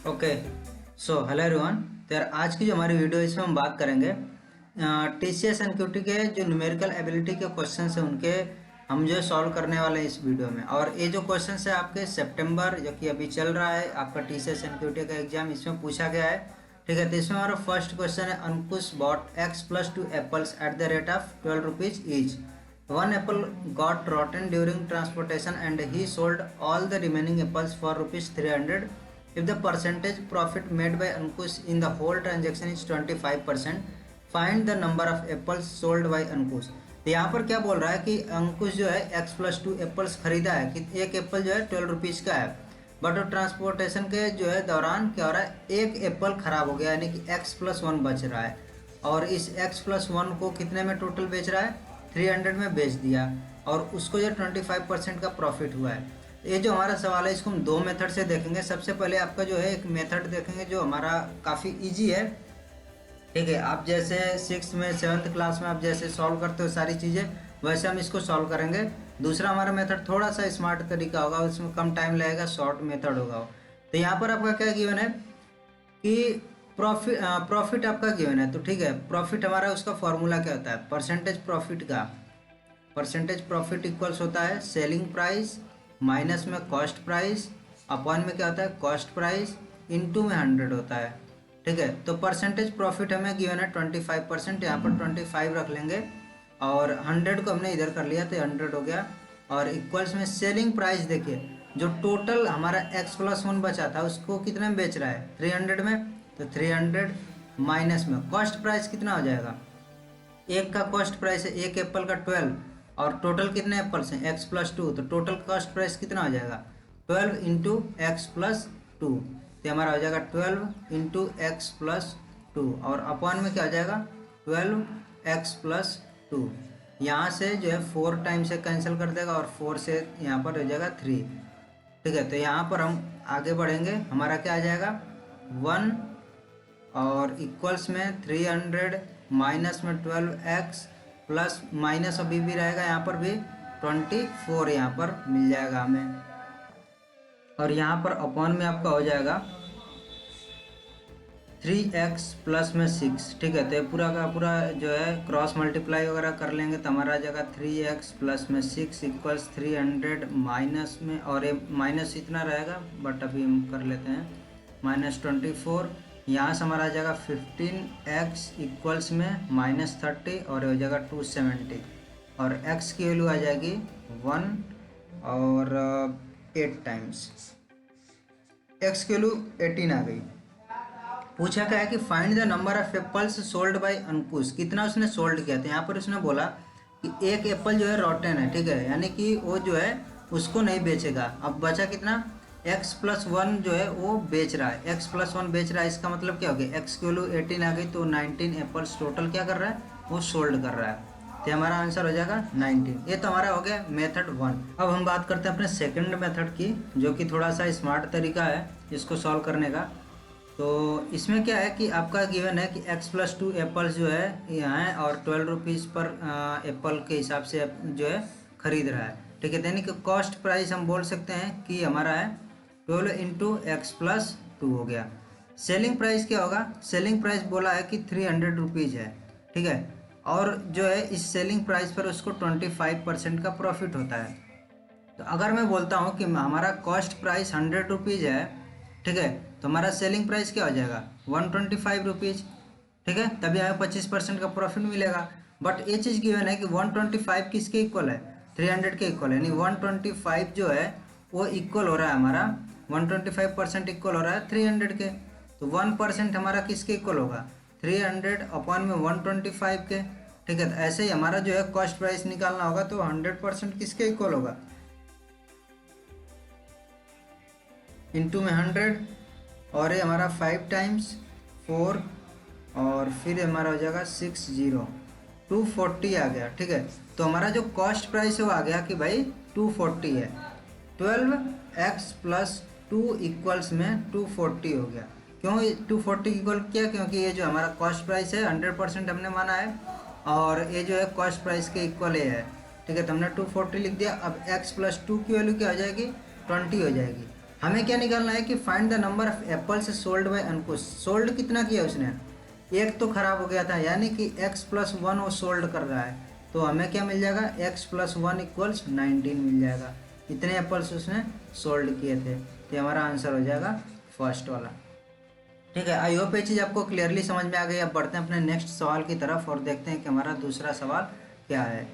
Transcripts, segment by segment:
Okay. So hello everyone. तो यार आज की जो हमारी वीडियो है इसमें हम बात करेंगे टीसीएस एनक्यूटी के जो न्यूमेरिकल एबिलिटी के क्वेश्चंस हैं उनके हम जो सॉल्व करने वाले हैं इस वीडियो में। और ये जो क्वेश्चंस है आपके सितंबर जो कि अभी चल रहा है आपका टीसीएस एनक्यूटी का एग्जाम, इसमें पूछा गया है। ठीक है, तो इसमें हमारा फर्स्ट क्वेश्चन है, Ankush bought x+2 apples at the rate of 12 rupees each. One apple got rotten during transportation and he sold all the remaining apples for rupees 300. If the percentage profit made by Ankush in the whole transaction is 25%, find the number of apples sold by Ankush. तो यहाँ पर क्या बोल रहा है कि अंकुश जो है x+2 एप्पल्स खरीदा है कि एक एप्पल जो है 12 रुपीज़ का है, बट ट्रांसपोर्टेशन के जो है दौरान क्या हो रहा है, एक एप्पल खराब हो गया यानी कि x+1 बच रहा है। और इस x+1 को कितने में टोटल बेच रहा है, 300 में बेच दिया और उसको जो 25% का प्रॉफिट हुआ है। ये जो हमारा सवाल है इसको हम दो मेथड से देखेंगे। सबसे पहले आपका जो है एक मेथड देखेंगे जो हमारा काफ़ी इजी है। ठीक है, आप जैसे 6th में 7th क्लास में आप जैसे सॉल्व करते हो सारी चीज़ें, वैसे हम इसको सॉल्व करेंगे। दूसरा हमारा मेथड थोड़ा सा स्मार्ट तरीका होगा, उसमें कम टाइम लगेगा, शॉर्ट मेथड होगा। तो यहाँ पर आपका क्या गिवन है कि प्रॉफिट आपका गिवन है। तो ठीक है, प्रॉफिट हमारा उसका फॉर्मूला क्या होता है, परसेंटेज प्रॉफिट इक्वल्स होता है सेलिंग प्राइस माइनस में कॉस्ट प्राइस अपॉन में क्या होता है कॉस्ट प्राइस इनटू में 100 होता है। ठीक है, तो परसेंटेज प्रॉफिट हमें गिवन है 25%, यहाँ पर 25 रख लेंगे और 100 को हमने इधर कर लिया तो 100 हो गया। और इक्वल्स में सेलिंग प्राइस, देखिए जो टोटल हमारा x+1 बचा था उसको कितने में बेच रहा है, 300 में, तो 300 माइनस में कॉस्ट प्राइस कितना हो जाएगा, एक का कॉस्ट प्राइस है एक एप्पल का 12 और टोटल कितने एप्पल्स हैं x+2, तो टोटल कॉस्ट प्राइस कितना हो जाएगा 12 इंटू x+2, तो हमारा हो जाएगा 12 इंटू x+2 और अपॉन में क्या हो जाएगा 12x+2। यहाँ से जो है 4 टाइम से कैंसिल कर देगा और 4 से यहाँ पर हो जाएगा 3। ठीक है, तो यहाँ पर हम आगे बढ़ेंगे, हमारा क्या आ जाएगा 1 और इक्वल्स में 300 माइनस में 12x प्लस माइनस अभी भी रहेगा, यहाँ पर भी 24 यहाँ पर मिल जाएगा हमें। और यहाँ पर अपॉन में आपका हो जाएगा 3x प्लस में 6। ठीक है, तो ये पूरा का पूरा जो है क्रॉस मल्टीप्लाई वगैरह कर लेंगे तो हमारा आ जाएगा 3x प्लस में 6 इक्वल्स 300 माइनस में, और ये माइनस इतना रहेगा बट अभी हम कर लेते हैं माइनस 24। यहाँ से हमारा आ जाएगा 15x इक्वल्स में माइनस 30 और हो जाएगा 270 और x की वैल्यू आ जाएगी 1 और 8 टाइम्स, x की वैल्यू 18 आ गई। पूछा क्या है कि find the number of apples sold by Ankush, कितना उसने सोल्ड किया। तो यहाँ पर उसने बोला कि एक एप्पल जो है रॉटन है, ठीक है, यानी कि वो जो है उसको नहीं बेचेगा। अब बचा कितना, x+1 जो है वो बेच रहा है, x+1 बेच रहा है, इसका मतलब क्या हो गया x की वैल्यू 18 आ गई तो 19 एप्पल्स टोटल क्या कर रहा है वो सोल्ड कर रहा है। तो हमारा आंसर हो जाएगा 19। ये तो हमारा हो गया मेथड 1। अब हम बात करते हैं अपने सेकंड मेथड की, जो कि थोड़ा सा स्मार्ट तरीका है इसको सॉल्व करने का। तो इसमें क्या है कि आपका गिवन है कि x+2 एप्पल्स जो है यहाँ है और 12 रुपीज़ पर एप्पल के हिसाब से जो है खरीद रहा है। ठीक है, यानी कि कॉस्ट प्राइस हम बोल सकते हैं कि हमारा है 12 इंटू x+2 हो गया। सेलिंग प्राइस क्या होगा, सेलिंग प्राइस बोला है कि 300 रुपीज़ है। ठीक है, और जो है इस सेलिंग प्राइस पर उसको 25% का प्रॉफिट होता है। तो अगर मैं बोलता हूँ कि हमारा कॉस्ट प्राइस 100 रुपीज़ है, ठीक है, तो हमारा सेलिंग प्राइस क्या हो जाएगा 125 रुपीज़। ठीक है, तभी हमें 25% का प्रॉफिट मिलेगा। बट ये चीज़ गिवन है कि 125 किसके इक्वल है, 300 के इक्वल है, यानी 125 जो है वो इक्वल हो रहा है हमारा 125% इक्वल हो रहा है 300 के। तो 1% हमारा किसके इक्वल होगा 300 अपॉन में 125 के। ठीक है, तो ऐसे ही हमारा जो है कॉस्ट प्राइस निकालना होगा तो 100% किसके इक्वल होगा, इंटू में 100 और ये हमारा 5 टाइम्स 4 और फिर हमारा हो जाएगा 60 240 आ गया। ठीक है, तो हमारा जो कॉस्ट प्राइस है वो आ गया कि भाई 240 है, 12x+2 इक्वल्स में 240 हो गया। क्यों 240 इक्वल किया, क्योंकि ये जो हमारा कॉस्ट प्राइस है 100% हमने माना है और ये जो है कॉस्ट प्राइस के इक्वल ये है। ठीक है, तो हमने 240 लिख दिया। अब x+2 की वैल्यू क्या हो जाएगी 20 हो जाएगी। हमें क्या निकालना है कि find the number of apples sold by Ankush. Sold कितना किया उसने, एक तो खराब हो गया था, यानी कि x+1 वो सोल्ड कर रहा है, तो हमें क्या मिल जाएगा, x+1 = 19 मिल जाएगा। इतने एप्पल्स उसने सोल्ड किए थे, तो हमारा आंसर हो जाएगा फर्स्ट वाला। ठीक है, आई होप ये चीज़ आपको क्लियरली समझ में आ गई। अब बढ़ते हैं अपने नेक्स्ट सवाल की तरफ और देखते हैं कि हमारा दूसरा सवाल क्या है।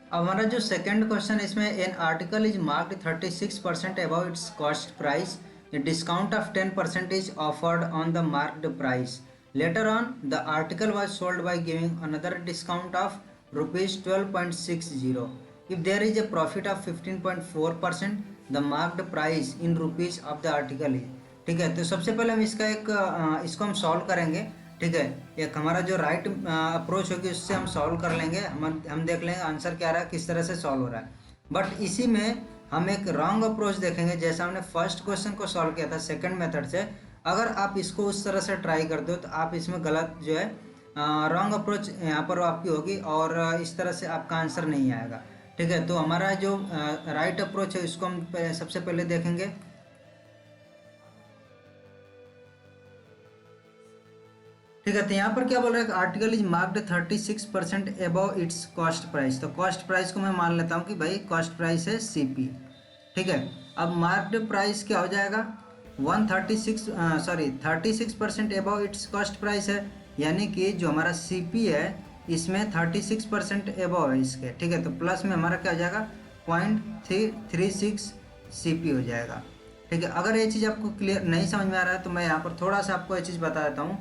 अब हमारा जो सेकंड क्वेश्चन है, इसमें an article is marked 36% above its cost price, discount of 10% is offered on the marked price, later on the article was sold by giving another discount of ₹12.60। If there is a profit of 15.4%, the marked price in rupees of the article is. ठीक है, तो सबसे पहले हम इसको हम solve करेंगे। ठीक है, एक हमारा जो राइट अप्रोच होगी उससे हम सॉल्व कर लेंगे, हम देख लेंगे आंसर क्या रहा है, किस तरह से सॉल्व हो रहा है। बट इसी में हम एक रॉन्ग अप्रोच देखेंगे, जैसा हमने फर्स्ट क्वेश्चन को सॉल्व किया था सेकंड मेथड से। अगर आप इसको उस तरह से ट्राई कर दो तो आप इसमें गलत जो है रॉन्ग अप्रोच यहाँ पर आपकी होगी और इस तरह से आपका आंसर नहीं आएगा। ठीक है, तो हमारा जो राइट अप्रोच है इसको हम सबसे पहले देखेंगे। ठीक है, तो यहाँ पर क्या बोल रहा है, article is marked 36% above its cost price. तो कॉस्ट प्राइस को मैं मान लेता हूँ कि भाई कॉस्ट प्राइस है CP। ठीक है, अब मार्क्ड प्राइस क्या हो जाएगा, 36% अबव इट्स कॉस्ट प्राइस है, यानी कि जो हमारा CP है इसमें 36% अबव है इसके। ठीक है, तो प्लस में हमारा क्या हो जाएगा, 0.36 CP हो जाएगा। ठीक है, अगर ये चीज़ आपको क्लियर नहीं समझ में आ रहा है तो मैं यहाँ पर थोड़ा सा आपको ये चीज़ बता देता हूँ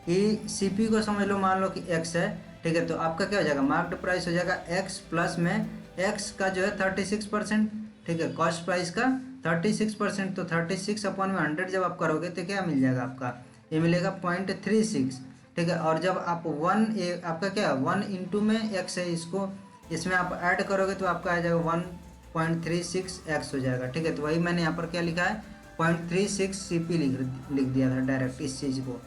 कि CP को समझ लो, मान लो कि x है। ठीक है, तो आपका क्या हो जाएगा, मार्क्ड प्राइस हो जाएगा x प्लस में x का जो है 36%। ठीक है, कॉस्ट प्राइस का 36%, तो 36/100 जब आप करोगे तो क्या मिल जाएगा आपका, ये मिलेगा 0.36। ठीक है, और जब आप आपका क्या है 1 इंटू में x है, इसमें आप ऐड करोगे तो आपका आ जाएगा 1.36x हो जाएगा। ठीक है, तो वही मैंने यहाँ पर क्या लिखा है, 0.36 CP लिख दिया था डायरेक्ट इस चीज़ को।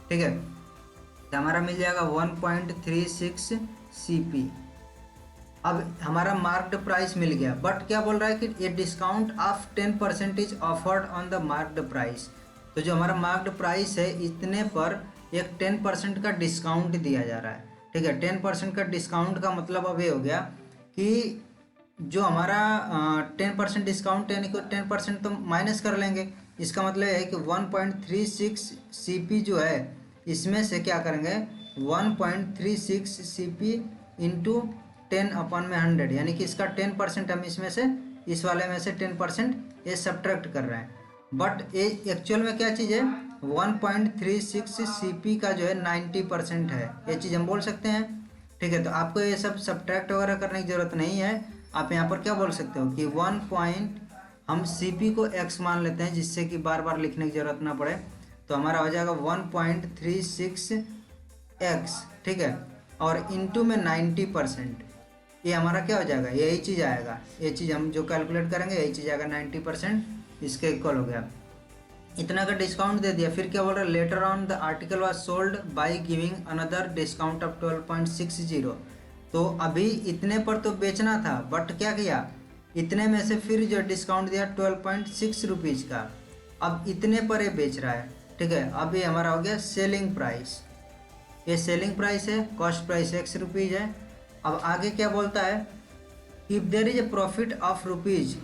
ठीक है, तो हमारा मिल जाएगा 1.36 CP। अब हमारा मार्क्ड प्राइस मिल गया, बट क्या बोल रहा है कि ये discount of 10% is offered on the marked price. तो जो हमारा मार्क्ड प्राइस है इतने पर एक 10% का डिस्काउंट दिया जा रहा है। ठीक है, 10% का डिस्काउंट का मतलब अब ये हो गया कि जो हमारा 10% डिस्काउंट यानी कि 10% तो माइनस कर लेंगे। इसका मतलब है कि 1.36 CP जो है इसमें से क्या करेंगे, 1.36 CP इंटू 10/100, यानी कि इसका 10% हम इसमें से इस वाले में से 10% ये सब्ट्रैक्ट कर रहे हैं। बट ये एक्चुअल में क्या चीज़ है, 1.36 CP का जो है 90% है, ये चीज़ हम बोल सकते हैं। ठीक है, तो आपको ये सब सब्ट्रैक्ट वगैरह करने की ज़रूरत नहीं है। आप यहाँ पर क्या बोल सकते हो कि हम CP को x मान लेते हैं, जिससे कि बार बार लिखने की ज़रूरत ना पड़े। तो हमारा हो जाएगा 1.36x। ठीक है, और इंटू में 90%, ये हमारा क्या हो जाएगा, यही चीज़ आएगा। ये चीज़ हम जो कैलकुलेट करेंगे यही चीज़ आएगा, 90% इसके इक्वल हो गया। इतना का डिस्काउंट दे दिया। फिर क्या बोल रहा है, letter on the article was sold by giving another discount of 12.60। तो अभी इतने पर तो बेचना था, बट क्या किया, इतने में से फिर जो डिस्काउंट दिया 12.6 रुपीज़ का, अब इतने पर ये बेच रहा है। ठीक है, अब ये हमारा हो गया सेलिंग प्राइस। ये सेलिंग प्राइस है, कॉस्ट प्राइस x रुपीज़ है। अब आगे क्या बोलता है, if there is a profit of rupees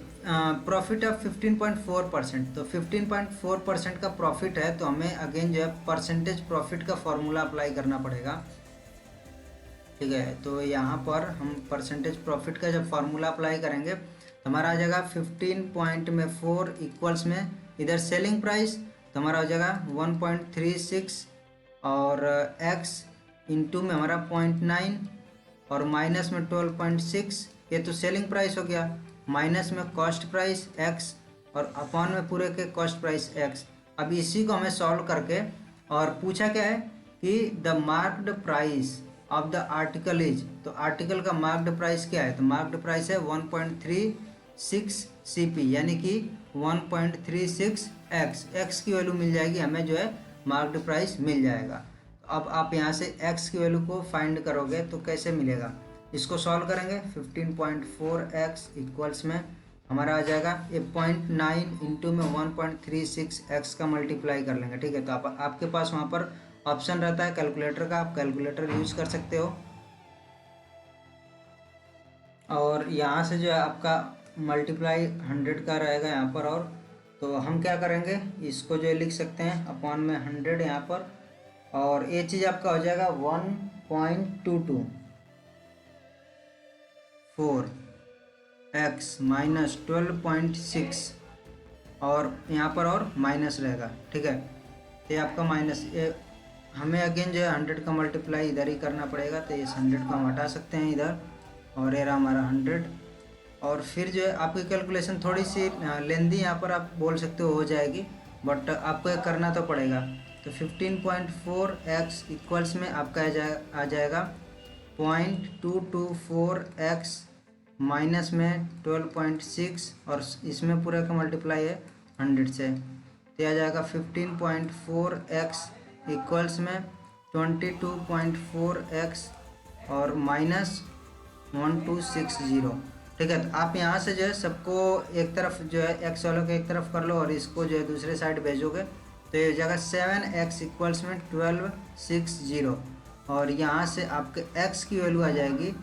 profit of 15.4%, तो 15.4% का प्रॉफिट है, तो हमें अगेन जो है परसेंटेज प्रॉफिट का फॉर्मूला अप्लाई करना पड़ेगा। ठीक है, तो यहाँ पर हम परसेंटेज प्रॉफिट का जब फार्मूला अप्लाई करेंगे तो हमारा आ जाएगा 15.4 इक्वल्स में इधर सेलिंग प्राइस, तो हमारा हो जाएगा 1.36 और x इंटू में हमारा 0.9 और माइनस में 12.6, ये तो सेलिंग प्राइस हो गया, माइनस में कॉस्ट प्राइस x और अपॉन में पूरे के कॉस्ट प्राइस x। अब इसी को हमें सॉल्व करके और पूछा क्या है कि the marked price of the article is, तो आर्टिकल का मार्क्ड प्राइस क्या है, तो मार्क्ड प्राइस है 1.36 CP, यानी कि 1.36x। x की वैल्यू मिल जाएगी हमें, जो है मार्क्ड प्राइस मिल जाएगा। अब आप यहाँ से x की वैल्यू को फाइंड करोगे तो कैसे मिलेगा, इसको सॉल्व करेंगे। 15.4x इक्वल्स में हमारा आ जाएगा ये 0.9 इंटू में 1.36x का मल्टीप्लाई कर लेंगे, ठीक है। तो आपके पास वहाँ पर ऑप्शन रहता है कैलकुलेटर का, आप कैलकुलेटर यूज कर सकते हो। और यहाँ से जो है आपका मल्टीप्लाई 100 का रहेगा यहाँ पर। और तो हम क्या करेंगे, इसको जो लिख सकते हैं अपॉन में 100 यहाँ पर, और ये चीज़ आपका हो जाएगा 1.224x माइनस 12.6, और यहाँ पर और माइनस रहेगा, ठीक है। तो ये आपका माइनस, ये हमें अगेन जो है 100 का मल्टीप्लाई इधर ही करना पड़ेगा, तो इस 100 को हम हटा सकते हैं इधर, और ये रहा हमारा 100। और फिर जो है आपकी कैलकुलेशन थोड़ी सी लेंदी यहाँ पर आप बोल सकते हो जाएगी, बट आपको ये करना तो पड़ेगा। तो 15.4x इक्वल्स में आपका आ जाएगा 0.224x माइनस में 12.6, और इसमें पूरे का मल्टीप्लाई है 100 से, तो आ जाएगा 15.4x इक्वल्स में 22.4x और माइनस 1260, ठीक है। तो आप यहाँ से जो है सबको एक तरफ जो है x वालों को एक तरफ कर लो, और इसको जो है दूसरे साइड भेजोगे, तो ये हो जाएगा 7x इक्वल्स में 1260, और यहाँ से आपके x की वैल्यू आ जाएगी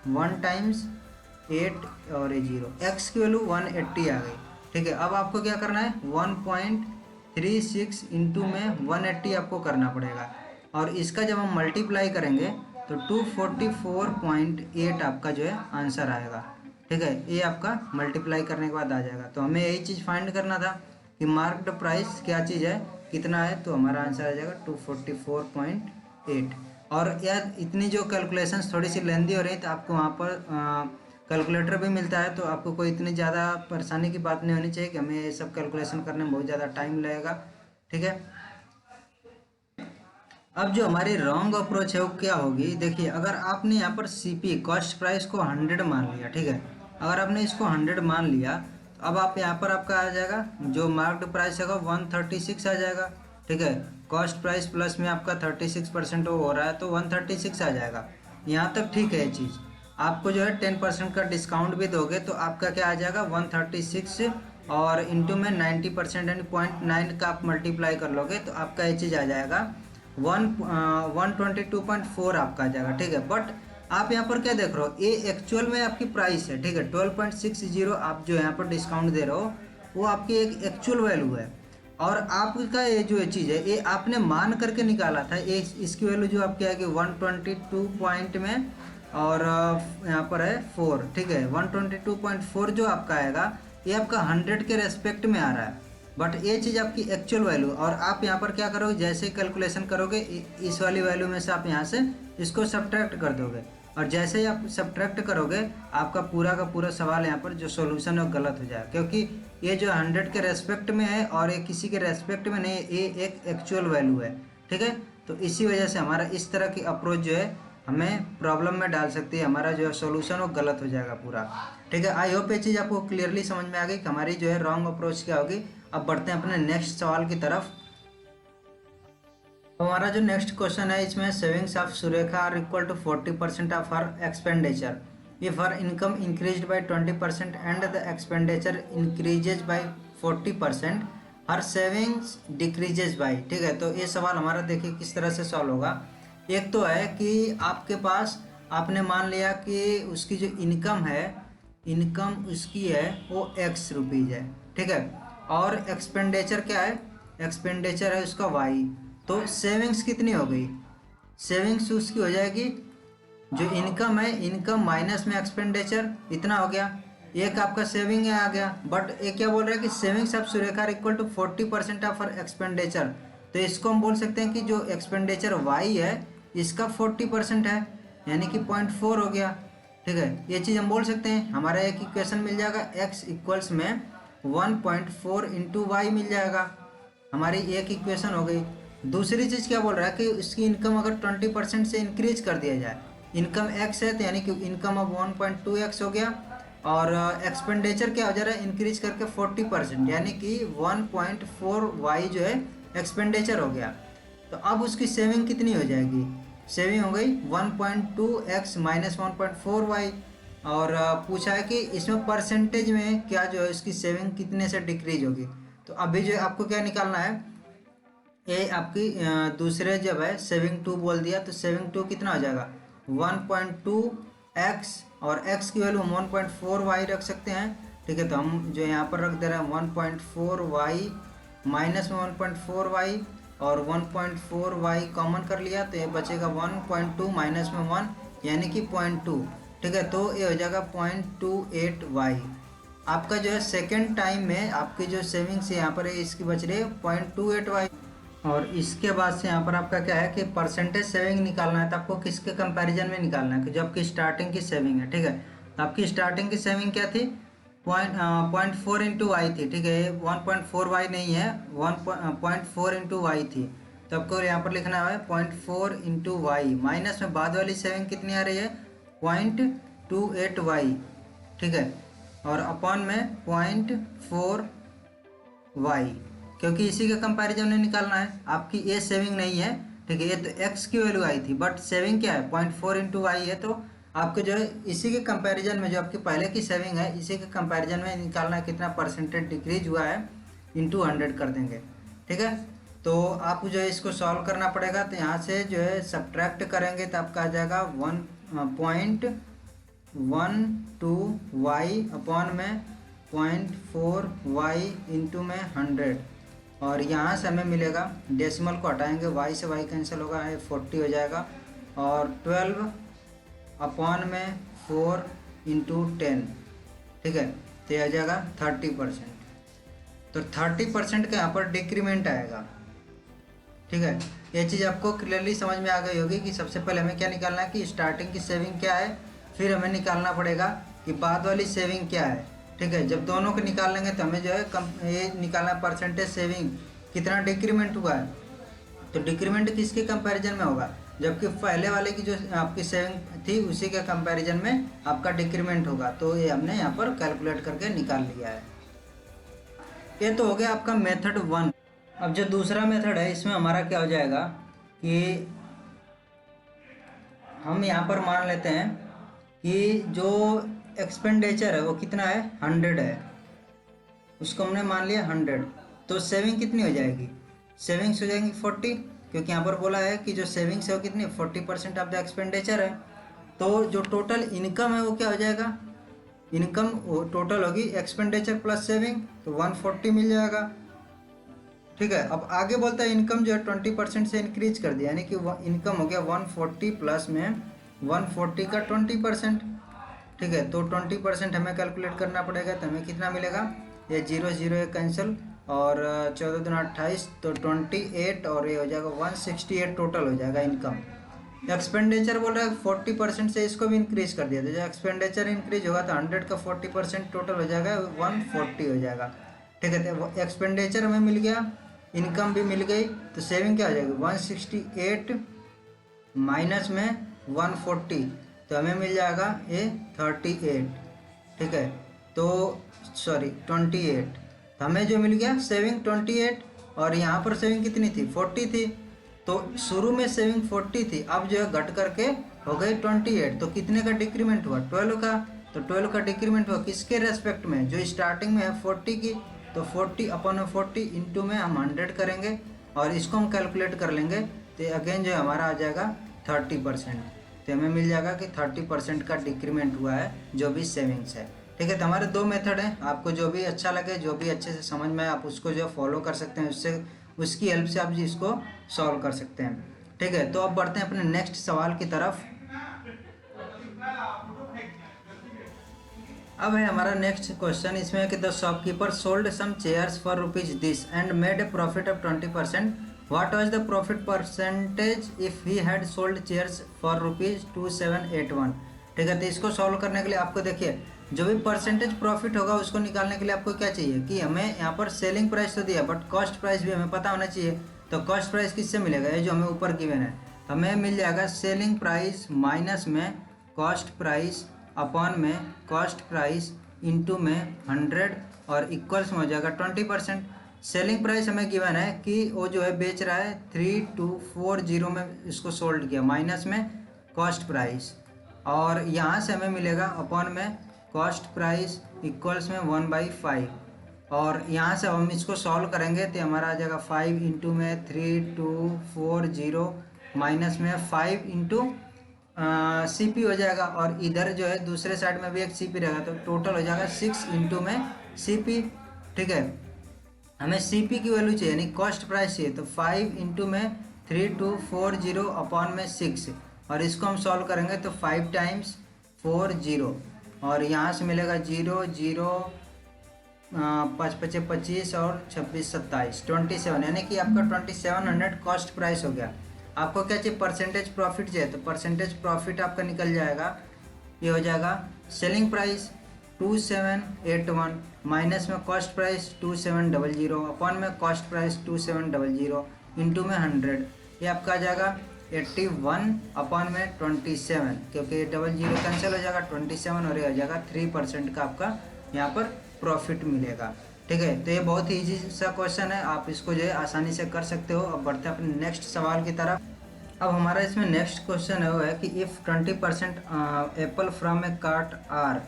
1 टाइम्स 8 और ये 0, x की वैल्यू 180 आ गई, ठीक है। अब आपको क्या करना है, 1.36 इंटू में 180 आपको करना पड़ेगा, और इसका जब हम मल्टीप्लाई करेंगे तो 244.8 आपका जो है आंसर आएगा, ठीक है। ये आपका मल्टीप्लाई करने के बाद आ जाएगा। तो हमें यही चीज़ फाइंड करना था कि मार्केट प्राइस क्या चीज़ है, कितना है, तो हमारा आंसर आ जाएगा 244.8। और यार इतनी जो कैलकुलेशंस थोड़ी सी लेंदी हो रही, तो आपको वहाँ पर कैलकुलेटर भी मिलता है, तो आपको कोई इतनी ज़्यादा परेशानी की बात नहीं होनी चाहिए कि हमें ये सब कैलकुलेशन करने में बहुत ज़्यादा टाइम लगेगा, ठीक है। अब जो हमारी रॉन्ग अप्रोच है वो क्या होगी, देखिए अगर आपने यहाँ पर सीपी कॉस्ट प्राइस को 100 मान लिया, ठीक है, अगर आपने इसको 100 मान लिया, तो अब आप यहाँ पर आपका आ जाएगा जो मार्क्ड प्राइस है 136 आ जाएगा, ठीक है। कॉस्ट प्राइस प्लस में आपका 36% हो रहा है, तो 136 आ जाएगा। यहाँ तक ठीक है ये चीज़। आपको जो है 10% का डिस्काउंट भी दोगे, तो आपका क्या आ जाएगा 136, और इंटू में 90% यानी 0.9 का आप मल्टीप्लाई कर लोगे, तो आपका ये चीज़ आ जाएगा 122.4 आपका आ जाएगा, ठीक है। बट आप यहाँ पर क्या देख रहे हो, ये एक्चुअल में आपकी प्राइस है, ठीक है। 12.60 आप जो यहाँ पर डिस्काउंट दे रहे हो, वो आपकी एक एक्चुअल वैल्यू है, और आपका ये जो चीज़ है ये आपने मान करके निकाला था। ये इसकी वैल्यू जो आपकी आएगी 122 पॉइंट में, और यहाँ पर है 4, ठीक है। 122.4 जो आपका आएगा ये आपका 100 के रेस्पेक्ट में आ रहा है, बट ये चीज़ आपकी एक्चुअल वैल्यू। और आप यहाँ पर क्या करोगे, जैसे ही कैलकुलेशन करोगे इस वाली वैल्यू में से आप यहाँ से इसको सब्ट्रैक्ट कर दोगे, और जैसे ही आप सब्ट्रैक्ट करोगे आपका पूरा का पूरा सवाल यहाँ पर जो सॉल्यूशन है वो गलत हो जाएगा, क्योंकि ये जो 100 के रेस्पेक्ट में है और ये किसी के रेस्पेक्ट में नहीं, ये एक एक्चुअल वैल्यू है, ठीक है। तो इसी वजह से हमारा इस तरह की अप्रोच जो है हमें प्रॉब्लम में डाल सकती है, हमारा जो सॉल्यूशन वो गलत हो जाएगा पूरा, ठीक है। आई होप ये चीज़ आपको क्लियरली समझ में आ गई कि हमारी जो है रॉन्ग अप्रोच क्या होगी। अब बढ़ते हैं अपने नेक्स्ट सवाल की तरफ। तो हमारा जो नेक्स्ट क्वेश्चन है, इसमें savings of Surekha are equal to 40% of her expenditure if her income increased by 20% and the expenditure increases by 40%, her savings decreases by, ठीक है। तो ये सवाल हमारा देखिए किस तरह से सॉल्व होगा। एक तो है कि आपके पास आपने मान लिया कि उसकी जो इनकम है, इनकम उसकी है वो x रुपीज़ है, ठीक है, और एक्सपेंडिचर क्या है, एक्सपेंडिचर है उसका y। तो सेविंग्स कितनी हो गई, सेविंग्स उसकी हो जाएगी जो इनकम है, इनकम माइनस में एक्सपेंडिचर, इतना हो गया, एक आपका सेविंग है आ गया। बट ये क्या बोल रहा है कि savings of Surekha equal to 40% of her expenditure, तो इसको हम बोल सकते हैं कि जो एक्सपेंडिचर y है इसका 40% है, यानी कि 0.4 हो गया, ठीक है। ये चीज़ हम बोल सकते हैं। हमारा एक इक्वेशन मिल जाएगा x इक्वल्स में 1.4 इंटू वाई मिल जाएगा, हमारी एक इक्वेशन हो गई। दूसरी चीज़ क्या बोल रहा है कि उसकी इनकम अगर 20% से इंक्रीज कर दिया जाए, इनकम x है तो यानी कि इनकम अब 1.2x हो गया, और एक्सपेंडिचर क्या हो जा रहा है इंक्रीज करके 40%, यानी कि 1.4y जो है एक्सपेंडिचर हो गया। तो अब उसकी सेविंग कितनी हो जाएगी, सेविंग हो गई 1.2x माइनस 1.4y, और पूछा है कि इसमें परसेंटेज में क्या जो है इसकी सेविंग कितने से डिक्रीज होगी। तो अभी जो है आपको क्या निकालना है, ये आपकी दूसरे जब है सेविंग टू बोल दिया तो सेविंग टू कितना हो जाएगा 1.2x, और x की वैल्यू 1.4y रख सकते हैं। ठीक है, तो हम जो यहाँ पर रख दे रहे हैं 1.4y माइनस में 1.4y, और 1.4y कॉमन कर लिया तो ये बचेगा 1.2 माइनस में 1 यानी कि 0.2। ठीक है, तो ये हो जाएगा 0.28y। आपका जो है सेकेंड टाइम में आपकी जो सेविंग्स यहाँ पर है इसकी बच रही है 0.28y। और इसके बाद से यहाँ पर आपका क्या है कि परसेंटेज सेविंग निकालना है, तो आपको किसके कंपैरिजन में निकालना है कि जो आपकी स्टार्टिंग की सेविंग है। ठीक है, तो आपकी स्टार्टिंग की सेविंग क्या थी 0.4 इंटू वाई थी। ठीक है, 1.4y नहीं है, 1.4 इंटू वाई थी। तो आपको यहाँ पर लिखना है 0.4 इंटू वाई माइनस में बाद वाली सेविंग कितनी आ रही है 0.28y। ठीक है, और अपॉन में 0.4y, क्योंकि इसी के कंपैरिजन में निकालना है। आपकी ये सेविंग नहीं है। ठीक है, ये तो x की वैल्यू आई थी, बट सेविंग क्या है 0.4 इंटू वाई है। तो आपको जो है इसी के कंपैरिजन में जो आपकी पहले की सेविंग है इसी के कंपैरिजन में निकालना है कितना परसेंटेज डिक्रीज हुआ है, इंटू 100 कर देंगे। ठीक है, तो आप जो है इसको सॉल्व करना पड़ेगा। तो यहाँ से जो है सब्ट्रैक्ट करेंगे तो आपका आ जाएगा 1.12y अपॉन में 0.4y इंटू में 100, और यहाँ से हमें मिलेगा डेसिमल को हटाएंगे y से y कैंसिल होगा, 40 हो जाएगा, और 12 अपॉन में 4 इंटू 10। ठीक है, तो यह आ जाएगा 30%। तो 30% का यहाँ पर डिक्रीमेंट आएगा। ठीक है, ये चीज़ आपको क्लियरली समझ में आ गई होगी कि सबसे पहले हमें क्या निकालना है कि स्टार्टिंग की सेविंग क्या है, फिर हमें निकालना पड़ेगा कि बाद वाली सेविंग क्या है। ठीक है, जब दोनों को निकाल लेंगे तो हमें जो है ये निकालना परसेंटेज सेविंग कितना डिक्रीमेंट हुआ है। तो डिक्रीमेंट किसके कंपैरिजन में होगा, जबकि पहले वाले की जो आपकी सेविंग थी उसी के कंपैरिजन में आपका डिक्रीमेंट होगा। तो ये हमने यहाँ पर कैलकुलेट करके निकाल लिया है। ये तो हो गया आपका मेथड 1। अब जो दूसरा मेथड है इसमें हमारा क्या हो जाएगा कि हम यहाँ पर मान लेते हैं कि जो एक्सपेंडिचर है वो कितना है 100 है, उसको हमने मान लिया 100। तो सेविंग कितनी हो जाएगी, सेविंग्स हो जाएंगी 40, क्योंकि यहाँ पर बोला है कि जो सेविंग्स है वो कितनी 40% ऑफ द एक्सपेंडिचर है। तो जो टोटल इनकम है वो क्या हो जाएगा, इनकम टोटल होगी एक्सपेंडिचर प्लस सेविंग, तो 140 मिल जाएगा। ठीक है, अब आगे बोलता है इनकम जो है 20% से इंक्रीज कर दिया, यानी कि इनकम हो गया 140 प्लस में 140 का 20%। ठीक है, तो 20% हमें कैलकुलेट करना पड़ेगा, तो हमें कितना मिलेगा, ये 0 0 कैंसिल, और 14 दूना 28, तो 28, और ये हो जाएगा 168 टोटल हो जाएगा इनकम। एक्सपेंडिचर बोल रहा है 40% से इसको भी इंक्रीज कर दिया, तो जब एक्सपेंडिचर इंक्रीज होगा तो 100 का 40% टोटल हो जाएगा 140 हो जाएगा। ठीक है, तो एक्सपेंडिचर हमें मिल गया, इनकम भी मिल गई, तो सेविंग क्या हो जाएगी 168 माइनस में 140, तो हमें मिल जाएगा ये 38। ठीक है, तो सॉरी 28, तो हमें जो मिल गया सेविंग 28, और यहाँ पर सेविंग कितनी थी 40 थी। तो शुरू में सेविंग 40 थी, अब जो है घट करके हो गई 28। तो कितने का डिक्रीमेंट हुआ 12 का। तो 12 का डिक्रीमेंट हुआ किसके रेस्पेक्ट में, जो स्टार्टिंग में है 40 की, तो 40 अपॉन 40 इंटू में हम 100 करेंगे, और इसको हम कैलकुलेट कर लेंगे, तो अगेन जो हमारा आ जाएगा 30%। तो हमें मिल जाएगा कि 30% का डिक्रीमेंट हुआ है जो भी सेविंग्स है। ठीक है, तो हमारे दो मेथड हैं, आपको जो भी अच्छा लगे, जो भी अच्छे से समझ में आए, आप उसको जो फॉलो कर सकते हैं, उससे उसकी हेल्प से आप जी इसको सॉल्व कर सकते हैं। ठीक है, तो अब बढ़ते हैं अपने नेक्स्ट सवाल की तरफ। अब है हमारा नेक्स्ट क्वेश्चन, इसमें है कि the shopkeeper sold some chairs for rupees this and made a profit of 20%। What was the profit percentage if he had sold chairs for rupees 2781। ठीक है, तो इसको सॉल्व करने के लिए आपको देखिए जो भी परसेंटेज प्रॉफिट होगा उसको निकालने के लिए आपको क्या चाहिए कि हमें यहाँ पर सेलिंग प्राइस तो दिया, बट कॉस्ट प्राइस भी हमें पता होना चाहिए। तो कॉस्ट प्राइस किससे मिलेगा, ये जो हमें ऊपर गिवन है, हमें मिल जाएगा सेलिंग प्राइस माइनस में कॉस्ट प्राइस अपॉन में कॉस्ट प्राइस इंटू में 100, और इक्वल्स में हो जाएगा 20%। सेलिंग प्राइस हमें गिवन है कि वो जो है बेच रहा है 3240 में इसको सोल्ड किया, माइनस में कॉस्ट प्राइस और यहाँ से हमें मिलेगा अपॉन में कॉस्ट प्राइस इक्वल्स में 1/5, और यहाँ से हम इसको सॉल्व करेंगे तो हमारा आ जाएगा 5 इंटू में 3240 माइनस में 5 इंटू CP हो जाएगा, और इधर जो है दूसरे साइड में भी एक CP रहेगा, तो टोटल हो जाएगा 6 इंटू में CP। ठीक है, हमें CP की वैल्यू चाहिए यानी कॉस्ट प्राइस चाहिए, तो 5 इंटू में 3240 अपॉन में 6, और इसको हम सॉल्व करेंगे तो 5 टाइम्स 40, और यहाँ से मिलेगा 0 0 5 5 25 और 26 27 27, यानी कि आपका 2700 कॉस्ट प्राइस हो गया। आपको क्या चाहिए, परसेंटेज प्रॉफिट चाहिए, तो परसेंटेज प्रॉफिट आपका निकल जाएगा, ये हो जाएगा सेलिंग प्राइस 2781 माइनस में कॉस्ट प्राइस 2700 अपॉन में कॉस्ट प्राइस 2700 इंटू में 100, ये आपका आ जाएगा 81 अपॉन में 27, क्योंकि 00 कैंसिल हो जाएगा 27, और ये हो जाएगा 3% का आपका यहाँ पर प्रॉफिट मिलेगा। ठीक है, तो ये बहुत ही ईजी सा क्वेश्चन है, आप इसको जो है आसानी से कर सकते हो। अब बढ़ते हैं अपने नेक्स्ट सवाल की तरफ। अब हमारा इसमें नेक्स्ट क्वेश्चन है वो है कि if 20% apple from a cart are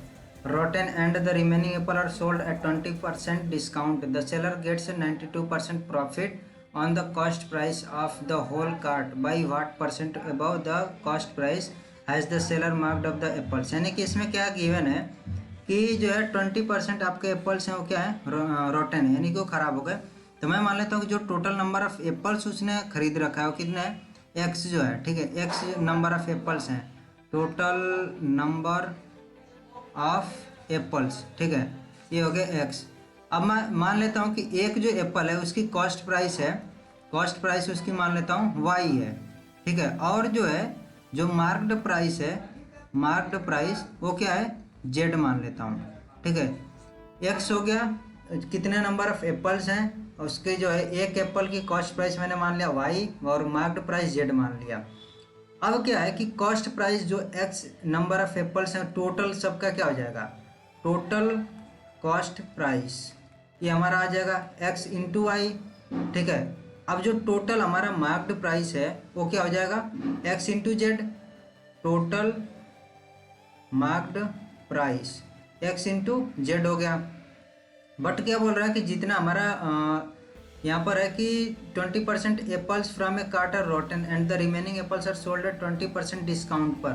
rotten and the remaining apple are sold at 20% discount, the seller gets a 92% profit on the cost price of the whole cart. By what percent above the cost price has the seller marked up the apples? यानी कि इसमें क्या given है कि जो है 20% आपके apples हैं वो क्या है, रोटन है, यानी कि वो ख़राब हो गए। तो मैं मान लेता हूँ कि जो टोटल नंबर ऑफ़ एप्पल्स उसने खरीद रखा है वो कितने है, एक्स जो है। ठीक है, एक्स नंबर ऑफ़ एप्पल्स हैं, टोटल नंबर ऑफ एप्पल्स। ठीक है, ये हो गया एक्स। अब मैं मान लेता हूँ कि एक जो एप्पल है उसकी कॉस्ट प्राइस है, कॉस्ट प्राइस उसकी मान लेता हूँ वाई है। ठीक है, और जो है जो मार्क्ड प्राइस है, मार्क्ड प्राइस वो क्या है, जेड मान लेता हूँ। ठीक है, एक्स हो गया, कितने नंबर ऑफ एप्पल्स हैं, उसके जो है एक एप्पल की कॉस्ट प्राइस मैंने मान लिया वाई, और मार्क्ड प्राइस जेड मान लिया। अब क्या है कि कॉस्ट प्राइस जो एक्स नंबर ऑफ एप्पल्स हैं टोटल सबका क्या हो जाएगा, टोटल कॉस्ट प्राइस, ये हमारा आ जाएगा एक्स इंटू वाई। ठीक है, अब जो टोटल हमारा मार्क्ड प्राइस है वो क्या हो जाएगा, x into Z, total marked price x into Z हो गया। बट क्या बोल रहा है कि जितना हमारा यहाँ पर है कि 20% apples from a cart are rotten and the remaining apples are sold at 20% discount पर।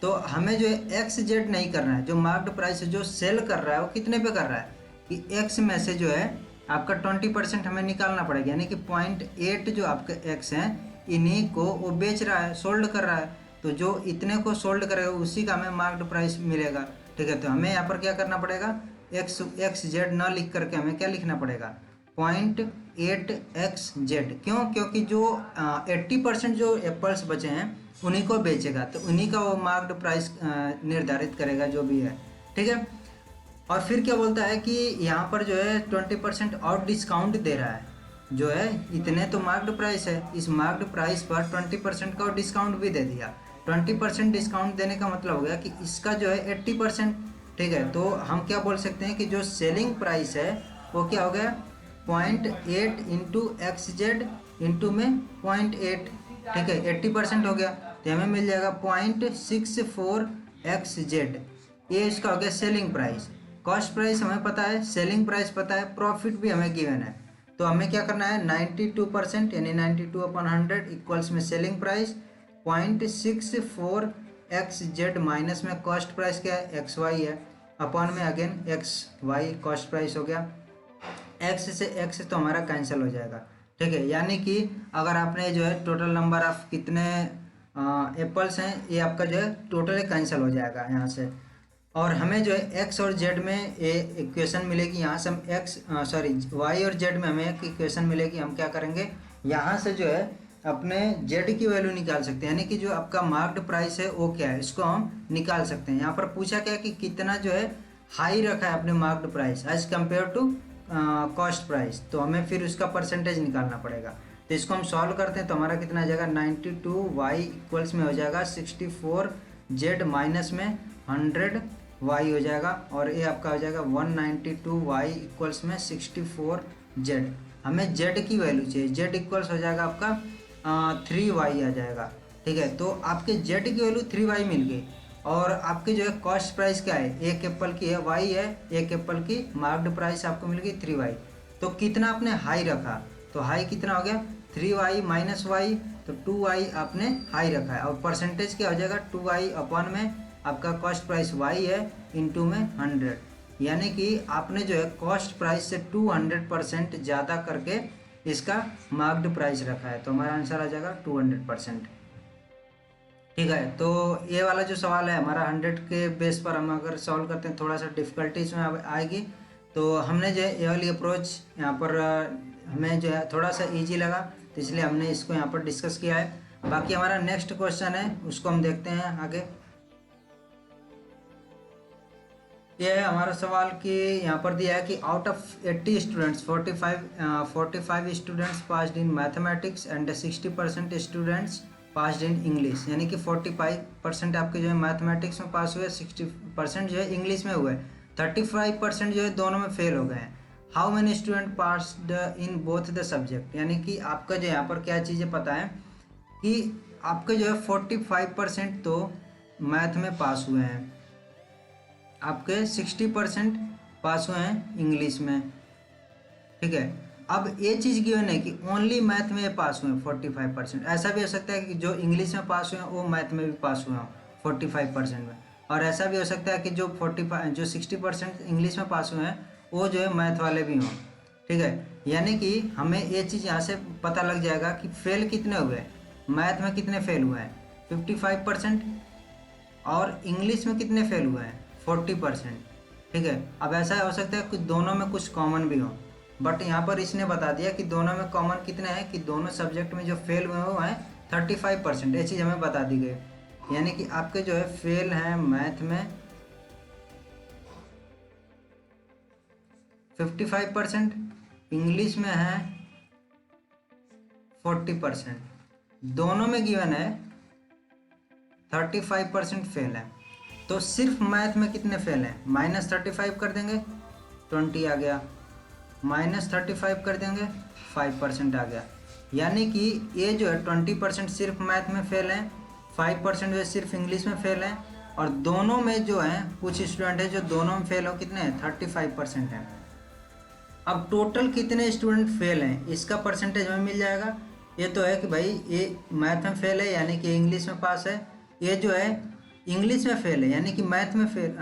तो हमें जो है एक्स जेड नहीं करना है, जो मार्क्ड प्राइस है जो सेल कर रहा है वो कितने पे कर रहा है कि एक्स में से जो है आपका 20% हमें निकालना पड़ेगा, यानी कि 0.8 जो आपके एक्स हैं इन्हीं को वो बेच रहा है, सोल्ड कर रहा है, तो जो इतने को सोल्ड करेगा उसी का हमें मार्क्ड प्राइस मिलेगा। ठीक है, तो हमें यहाँ पर क्या करना पड़ेगा, एक्स जेड ना लिख करके हमें क्या लिखना पड़ेगा, 0.8xz। क्यों, क्योंकि जो 80% जो एप्पल्स बचे हैं उन्हीं को बेचेगा, तो उन्हीं का वो मार्क्ड प्राइस निर्धारित करेगा जो भी है। ठीक है, और फिर क्या बोलता है कि यहाँ पर जो है 20% और डिस्काउंट दे रहा है, जो है इतने तो मार्क्ड प्राइस है, इस मार्क्ड प्राइस पर 20% का और डिस्काउंट भी दे दिया। 20% डिस्काउंट देने का मतलब हो गया कि इसका जो है 80%। ठीक है, तो हम क्या बोल सकते हैं कि जो सेलिंग प्राइस है वो क्या हो गया, 0.8 इंटू एक्स जेड इंटू में 0.8। ठीक है, 80% हो गया, तो हमें मिल जाएगा 0.64 एक्स जेड, ये इसका हो गया सेलिंग प्राइस। कॉस्ट प्राइस हमें पता है, सेलिंग प्राइस पता है, प्रॉफिट भी हमें गिवन है, तो हमें क्या करना है 92% यानी 92/100 इक्वल्स में selling price 0.64 X Z minus में कॉस्ट प्राइस क्या है, एक्स वाई है, अपॉन में again X Y cost price हो गया। एक्स से एक्स तो हमारा कैंसिल हो जाएगा। ठीक है, यानी कि अगर आपने जो है टोटल नंबर ऑफ कितने एप्पल्स हैं ये आपका जो है टोटल कैंसिल हो जाएगा यहाँ से, और हमें जो है एक्स और जेड में ये इक्वेशन मिलेगी। यहाँ से हम वाई और जेड में हमें एक इक्वेशन मिलेगी। हम क्या करेंगे, यहाँ से जो है अपने जेड की वैल्यू निकाल सकते हैं, यानी कि जो आपका मार्क्ड प्राइस है वो क्या है इसको हम निकाल सकते हैं। यहाँ पर पूछा क्या कि कितना जो है हाई रखा है अपने marked price as compared to cost price, तो हमें फिर उसका परसेंटेज निकालना पड़ेगा। तो इसको हम सॉल्व करते हैं तो हमारा कितना आ जाएगा, 92y इक्वल्स में हो जाएगा 64z माइनस में 100y हो जाएगा, और ये आपका हो जाएगा 192y इक्वल्स में 64z। हमें z की वैल्यू चाहिए, z इक्वल्स हो जाएगा आपका 3y आ जाएगा। ठीक है, तो आपके z की वैल्यू 3y मिल गई। और आपकी जो है कॉस्ट प्राइस क्या है, एक एप्पल की है वाई है, एक एप्पल की मार्क्ड प्राइस आपको मिल गई 3y। तो कितना आपने हाई रखा, तो हाई कितना हो गया 3y माइनस वाई, तो 2y आपने हाई रखा है। और परसेंटेज क्या हो जाएगा 2y अपन में आपका कॉस्ट प्राइस y है इंटू में 100, यानी कि आपने जो है कॉस्ट प्राइस से 200% ज़्यादा करके इसका मार्क्ड प्राइस रखा है। तो हमारा आंसर आ जाएगा 200%। ठीक है, तो ये वाला जो सवाल है हमारा 100 के बेस पर हम अगर सॉल्व करते हैं थोड़ा सा डिफ़िकल्टीज में आएगी। तो हमने जो है ये वाली अप्रोच यहाँ पर हमें जो है थोड़ा सा इजी लगा, तो इसलिए हमने इसको यहाँ पर डिस्कस किया है। बाकी हमारा नेक्स्ट क्वेश्चन है उसको हम देखते हैं आगे। ये है हमारा सवाल कि यहाँ पर दिया है कि out of 80 students 45 students passed in mathematics and 60% students passed in English, यानी कि 45% आपके जो है मैथमेटिक्स में पास हुए, 60% जो है इंग्लिश में हुए, 35% जो है दोनों में फेल हो गए हैं। How many student passed in both the subject, यानी कि आपका जो यहाँ पर क्या चीज़ें पता है कि आपके जो है 45% तो मैथ में पास हुए हैं, आपके 60% पास हुए हैं इंग्लिश में। ठीक है, अब ये चीज़ गिवन है कि ओनली मैथ में पास हुए हैं 45%। ऐसा भी हो सकता है कि जो इंग्लिश में पास हुए हैं वो मैथ में भी पास हुए हों 45% में, और ऐसा भी हो सकता है कि जो 60% इंग्लिश में पास हुए हैं वो जो है मैथ वाले भी हों। ठीक है, यानी कि हमें ये चीज़ यहाँ से पता लग जाएगा कि फेल कितने हुए, मैथ में कितने फेल हुए हैं 55%, और इंग्लिश में कितने फेल हुए हैं 40%। ठीक है, अब ऐसा हो सकता है कि दोनों में कुछ कॉमन भी हो, बट यहाँ पर इसने बता दिया कि दोनों में कॉमन कितने हैं कि दोनों सब्जेक्ट में जो फेल हुए वो हैं 35%। ये चीज़ हमें बता दी गई, यानी कि आपके जो है फेल हैं मैथ में 55%, इंग्लिश में है 40%, दोनों में गिवन है 35% फेल है। तो सिर्फ मैथ में कितने फेल हैं, -35 कर देंगे 20 आ गया, -35 कर देंगे 5% आ गया, यानी कि ये जो है 20% सिर्फ मैथ में फेल हैं, 5% जो है सिर्फ इंग्लिश में फेल हैं, और दोनों में जो है कुछ स्टूडेंट है जो दोनों में फेल हो, कितने हैं 35% हैं। अब टोटल कितने स्टूडेंट फेल हैं इसका परसेंटेज हमें मिल जाएगा। ये तो है कि भाई ये मैथ में फेल है यानी कि इंग्लिश में पास है, ये जो है इंग्लिश में फेल है यानी कि मैथ में फेल,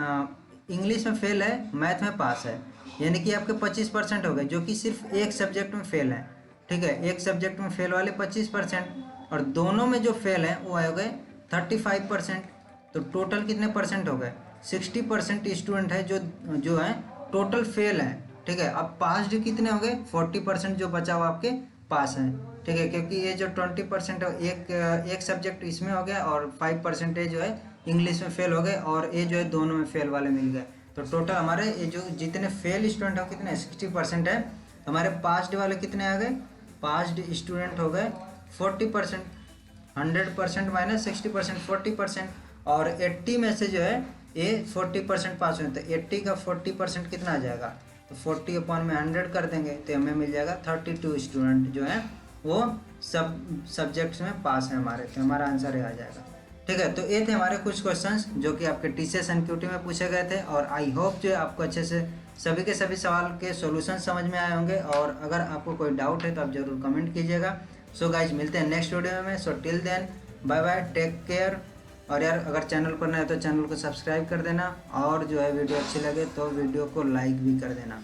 इंग्लिश में फेल है मैथ में पास है, यानी कि आपके 25% हो गए जो कि सिर्फ एक सब्जेक्ट में फेल है। ठीक है, एक सब्जेक्ट में फेल वाले 25%, और दोनों में जो फेल हैं वो हो गए 35%। तो टोटल कितने परसेंट हो गए 60% स्टूडेंट है जो है टोटल फेल है। ठीक है, अब पास कितने हो गए 40% जो बचा हुआ आपके पास है। ठीक है, क्योंकि ये जो 20% एक सब्जेक्ट इसमें हो गया और 5% जो है इंग्लिश में फेल हो गए, और ये जो है दोनों में फेल वाले मिल गए। तो टोटल हमारे ये जो जितने फेल स्टूडेंट हो कितने 60% है, हमारे पास्ड वाले कितने आ गए, पास्ड स्टूडेंट हो गए 40%, 100% माइनस 60% 40%, और 80 में से जो है ये 40% पास हुए, तो 80 का 40% कितना आ जाएगा, तो 40 अपॉन में 100 कर देंगे तो हमें मिल जाएगा 32 स्टूडेंट जो है वो सब सब्जेक्ट्स में पास है हमारे, तो हमारा आंसर ये आ जाएगा। ठीक है, तो ये थे हमारे कुछ क्वेश्चंस जो कि आपके TCS NQT में पूछे गए थे, और आई होप जो है आपको अच्छे से सभी के सभी सवाल के सॉल्यूशन समझ में आए होंगे, और अगर आपको कोई डाउट है तो आप ज़रूर कमेंट कीजिएगा। सो गाइज मिलते हैं नेक्स्ट वीडियो में। So till then bye bye, take care. और यार अगर चैनल पर नए हो तो चैनल को सब्सक्राइब कर देना, और जो है वीडियो अच्छी लगे तो वीडियो को लाइक भी कर देना।